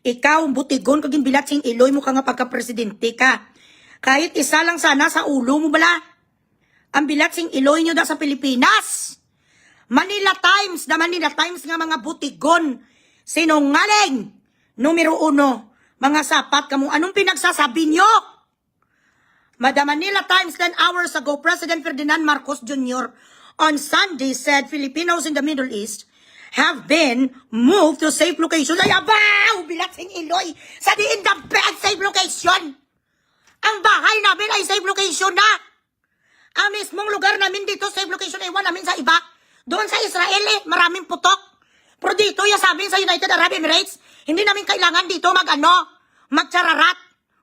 Ikaw, butigon, kaging bilatsing iloy mo ka nga pagka-presidente ka. Kahit isa lang sana sa ulo mo bala. Ang bilatsing iloy nyo da sa Pilipinas. Manila Times nga mga butigon. Sinungaling. Numero 1, mga sapat kamo. Anong pinagsasabi nyo? Madam Manila Times 10 hours ago, President Ferdinand Marcos Jr. on Sunday said Filipinos in the Middle East have been moved to safe locations. Ay, abaw! Bilatsing iloy! Sa diin the best safe location! Ang bahay namin ay safe location na! Ang mismong lugar namin dito, safe location, iwan namin sa iba. Doon sa Israel maraming putok. Pero dito, sabi sa United Arab Emirates, hindi namin kailangan dito magchararat.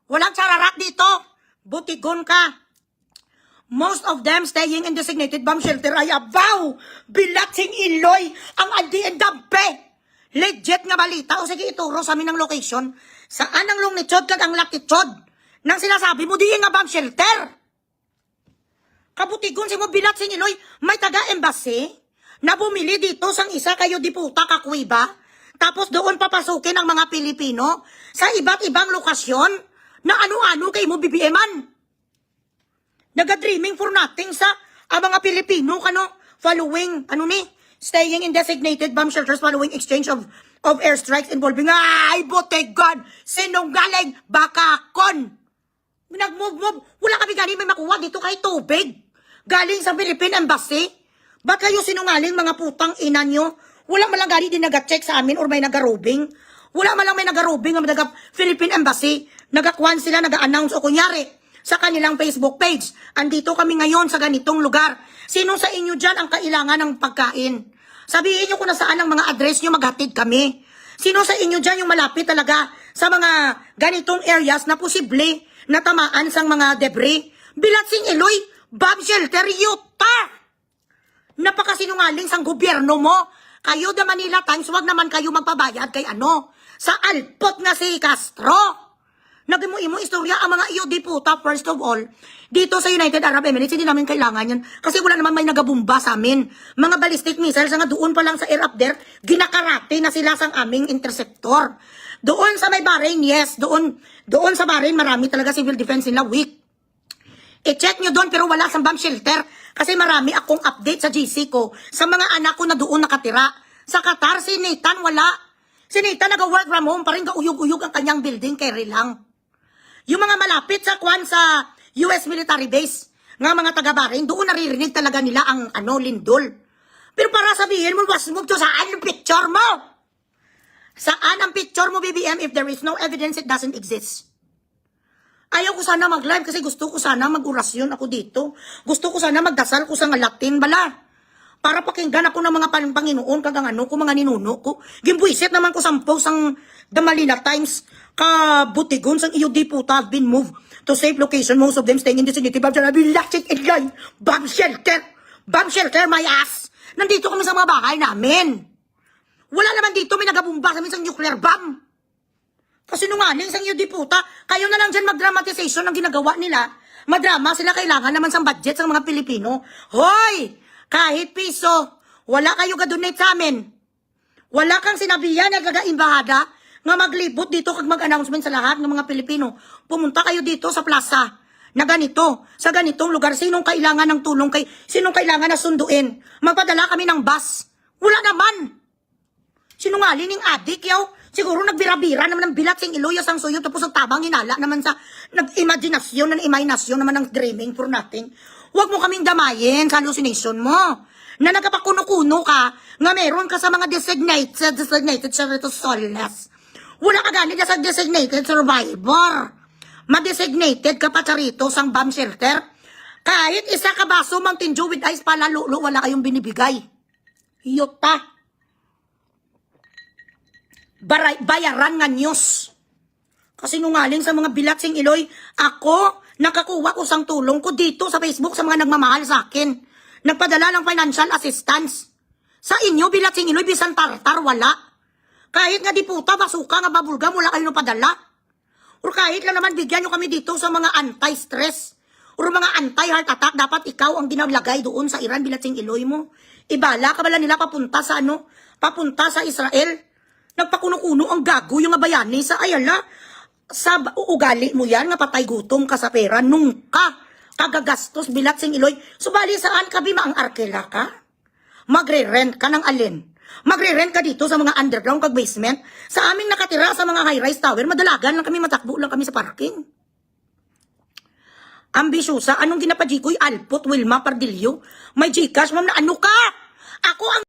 Walang chararat dito. Butigon ka. Most of them staying in designated bomb shelter ay abaw! Bilatsing iloy! Ang andi-endampe! Legit nga balita. O sige, ituro sa amin ng location. Saan ang longitude kag ang latitude? Nang sinasabi mo, di nga bomb shelter! Kabutigon si mo bilatsing iloy, may taga-embassy na bumili dito sang isa kayo diputa kakwiba, tapos doon papasukin ang mga Pilipino sa iba't ibang lokasyon na ano-ano kay mo BBM-an. Naga-dreaming for nothing sa mga Pilipino following staying in designated bomb shelters following exchange of airstrikes involving botegon, sinunggaling, bakakon. Nag-move, wala kami galing may makuha dito kay tubig. Galing sa Philippine Embassy. Ba't kayo sinungaling mga putang ina nyo? Wala malang galing din nag-check sa amin or may nagarubing. Wala malang may nagarubing ng Philippine Embassy. Nagakwan sila, nag-announce o kunyari sa kanilang Facebook page. Andito kami ngayon sa ganitong lugar. Sino sa inyo dyan ang kailangan ng pagkain? Sabihin nyo kung nasaan ang mga address nyo, maghatid kami. Sino sa inyo dyan yung malapit talaga sa mga ganitong areas na posible na tamaan sang mga debris? Bilatsing iloy, bomb shelter, yuta! Napakasinungaling sang gobyerno mo. Kayo the Manila Times, wag naman kayo magpabayad kay sa alpot nga si Castro. Nagimo-imo istorya ang mga iyo diputa, first of all, dito sa United Arab Emirates, hindi namin kailangan yan. Kasi wala naman may nagabumba sa amin. Mga ballistic missiles nga doon pa lang sa air up there, ginakarate na sila sang aming interceptor. Doon sa may Bahrain, yes, doon sa Bahrain, marami talaga civil defense nila weak. I-check nyo doon pero wala sa bomb shelter. Kasi marami akong update sa GC ko, sa mga anak ko na doon nakatira. Sa Qatar, si Nathan wala. Si Nathan nag-work from home, parang gauyog-uyog ang kanyang building, carry lang. Yung mga malapit sa US military base, nga mga taga-Bahrain, doon naririnig talaga nila ang lindol. Pero para sabihin mo, wasmog to, saan ang picture mo? Saan ang picture mo, BBM, if there is no evidence, it doesn't exist? Ayaw ko sana mag-live kasi gusto ko sana mag-orasyon ako dito. Gusto ko sana magdasal ko sa Latin bala. Para pakinggan ako ng mga Panginoon kag ko mga ninuno ko. Gimbuisit naman ko sa post ang The Manila Times kabutigon sang iyo diputa have been moved to safe location, most of them staying in designated bomb shelter. Bilatsing iloy, bomb shelter. Bomb shelter, my ass. Nandito kami sa mga bahay namin. Wala naman dito may nagabumba sa amin sa nuclear bomb. Kasi nungaling sang iyo diputa, kayo na lang dyan mag-dramatization ng ginagawa nila. Madrama sila, kailangan naman sa budget sa mga Pilipino. Hoy! Kahit piso, wala kayo ga-donate sa amin. Wala kang sinabihan na gaga-imbahada nga maglibot dito kag mag-announcement sa lahat ng mga Pilipino. Pumunta kayo dito sa plaza na ganito, sa ganitong lugar. Sinong kailangan ng tulong sinong kailangan na sunduin? Magpadala kami ng bus. Wala naman. Sinungaling ng adik yaw. Siguro nagbira-bira naman ng bilatsing iloy sang suyo tapos ang tabang hinala naman sa nag-imaginasyon naman ng dreaming for nothing. Huwag mo kaming damayin sa hallucination mo. Na nagkapakuno-kuno ka nga meron ka sa mga designated soulless. Wala ka ganit sa designated survivor. Ma-designated ka pa charito sang bomb shelter. Kahit isa ka baso mang tinjo with ice palalulo, wala kayong binibigay. Yuta. Bayaran nga news. Kasi nungaling sa mga bilatsing iloy, ako, nakakuha ko sang tulong ko dito sa Facebook sa mga nagmamahal sa akin. Nagpadala ng financial assistance. Sa inyo, bilatsing iloy, bisan tartar, wala. Kahit nga diputa, basuka nga babulgam, wala kayo padala. Or kahit lang naman bigyan nyo kami dito sa mga anti-stress. Or mga anti-heart attack, dapat ikaw ang dinalagay doon sa Iran, bilatsing iloy mo. Ibala ka bala nila papunta sa Papunta sa Israel. Nagpakuno-kuno ang gago yung nga bayani sa ayala. Sa uugali mo yan, nga patay gutom ka sa pera, nung ka kagagastos bilat sing iloy. Subali saan ka bima ang arkela ka? Magre-rent ka ng alin? Magre-rent ka dito sa mga underground kag basement? Sa aming nakatira sa mga high-rise tower, madalagan lang kami, matakbo lang kami sa parking. Ambisyosa, anong ginapadjikoy? Alpot, Wilma, Pardillo? May Gcash, ma'am, na ano ka? Ako ang